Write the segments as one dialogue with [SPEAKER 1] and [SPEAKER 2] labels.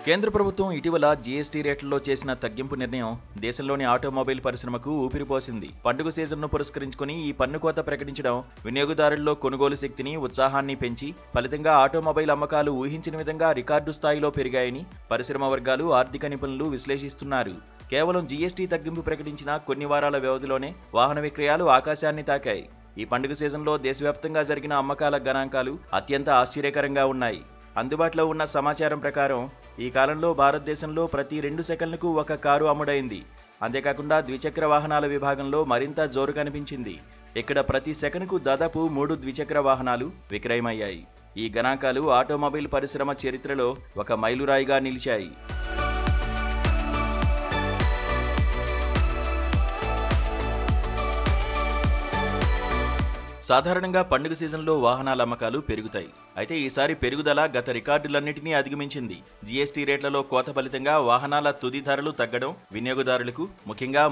[SPEAKER 1] కేంద్ర ప్రభుత్వం ఇటీవల జీఎస్టీ రేట్లలో చేసిన తగ్గింపు నిర్ణయం దేశంలోని ఆటోమొబైల్ పరిశ్రమకు ఊపిరిపోసింది. పండుగ సీజన్ను పురస్కరించుకుని ఈ పన్ను కోత ప్రకటించడం వినియోగదారుల్లో కొనుగోలు శక్తిని, ఉత్సాహాన్ని పెంచి ఫలితంగా ఆటోమొబైల్ అమ్మకాలు ఊహించిన విధంగా రికార్డు స్థాయిలో పెరిగాయని పరిశ్రమ వర్గాలు, ఆర్థిక నిపుణులు విశ్లేషిస్తున్నారు. కేవలం జీఎస్టీ తగ్గింపు ప్రకటించిన కొన్ని వారాల వ్యవధిలోనే వాహన విక్రయాలు ఆకాశాన్ని తాకాయి. ఈ పండుగ సీజన్లో దేశవ్యాప్తంగా జరిగిన అమ్మకాల గణాంకాలు అత్యంత ఆశ్చర్యకరంగా ఉన్నాయి. అందుబాటులో ఉన్న సమాచారం ప్రకారం ఈ కాలంలో భారతదేశంలో ప్రతి 2 సెకన్లకు ఒక కారు అమ్ముడైంది. అంతేకాకుండా ద్విచక్ర వాహనాల విభాగంలో మరింత జోరు కనిపించింది. ఇక్కడ ప్రతి సెకనుకు దాదాపు 3 ద్విచక్ర వాహనాలు విక్రయమయ్యాయి. ఈ గణాంకాలు ఆటోమొబైల్ పరిశ్రమ చరిత్రలో ఒక మైలురాయిగా నిలిచాయి. సాధారణంగా పండుగ సీజన్లో వాహనాల అమ్మకాలు పెరుగుతాయి. అయితే ఈసారి పెరుగుదల గత రికార్డులన్నింటినీ అధిగమించింది. జీఎస్టీ రేట్లలో కోత ఫలితంగా వాహనాల తుది ధరలు తగ్గడం వినియోగదారులకు, ముఖ్యంగా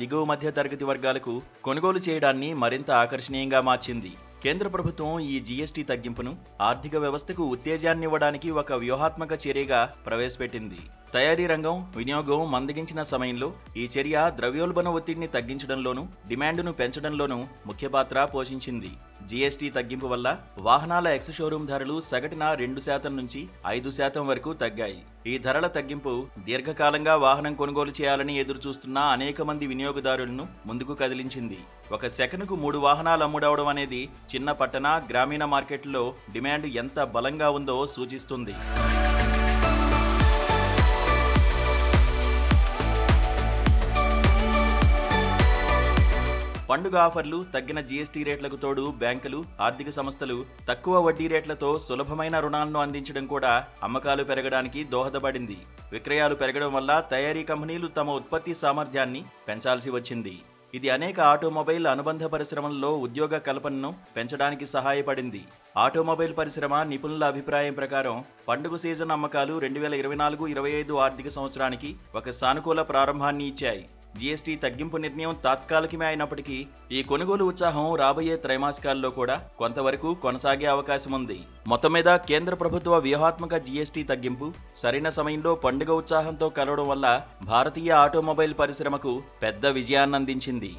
[SPEAKER 1] దిగువ మధ్య తరగతి వర్గాలకు కొనుగోలు చేయడాన్ని మరింత ఆకర్షణీయంగా మార్చింది. కేంద్ర ప్రభుత్వం ఈ జీఎస్టీ తగ్గింపును ఆర్థిక వ్యవస్థకు ఉత్తేజాన్నివ్వడానికి ఒక వ్యూహాత్మక చర్యగా ప్రవేశపెట్టింది. తయారీ రంగం, వినియోగం మందగించిన సమయంలో ఈ చర్య ద్రవ్యోల్బణ ఒత్తిడిని తగ్గించడంలోనూ, డిమాండ్ను పెంచడంలోనూ ముఖ్య పాత్ర పోషించింది. జీఎస్టీ తగ్గింపు వల్ల వాహనాల ఎక్స్ షోరూమ్ ధరలు సగటున 2% నుంచి 5% వరకు తగ్గాయి. ఈ ధరల తగ్గింపు దీర్ఘకాలంగా వాహనం కొనుగోలు చేయాలని ఎదురుచూస్తున్న అనేక మంది వినియోగదారులను ముందుకు కదిలించింది. ఒక సెకనుకు 3 వాహనాలు అమ్ముడవడం అనేది చిన్న పట్టణ, గ్రామీణ మార్కెట్లో డిమాండ్ ఎంత బలంగా ఉందో సూచిస్తుంది. పండుగ ఆఫర్లు, తగ్గిన జీఎస్టీ రేట్లకు తోడు బ్యాంకులు, ఆర్థిక సంస్థలు తక్కువ వడ్డీ రేట్లతో సులభమైన రుణాలను అందించడం కూడా అమ్మకాలు పెరగడానికి దోహదపడింది. విక్రయాలు పెరగడం వల్ల తయారీ కంపెనీలు తమ ఉత్పత్తి సామర్థ్యాన్ని పెంచాల్సి వచ్చింది. ఇది అనేక ఆటోమొబైల్ అనుబంధ పరిశ్రమల్లో ఉద్యోగ కల్పనను పెంచడానికి సహాయపడింది. ఆటోమొబైల్ పరిశ్రమ నిపుణుల అభిప్రాయం ప్రకారం పండుగ సీజన్ అమ్మకాలు 2024-25 ఆర్థిక సంవత్సరానికి ఒక సానుకూల ప్రారంభాన్ని ఇచ్చాయి. జీఎస్టీ తగ్గింపు నిర్ణయం తాత్కాలికమే అయినప్పటికీ ఈ కొనుగోలు ఉత్సాహం రాబోయే త్రైమాసికాల్లో కూడా కొంతవరకు కొనసాగే అవకాశం ఉంది. మొత్తం మీద కేంద్ర ప్రభుత్వ వ్యూహాత్మక జీఎస్టీ తగ్గింపు సరైన సమయంలో పండుగ ఉత్సాహంతో కలవడం వల్ల భారతీయ ఆటోమొబైల్ పరిశ్రమకు పెద్ద విజయాన్నందించింది.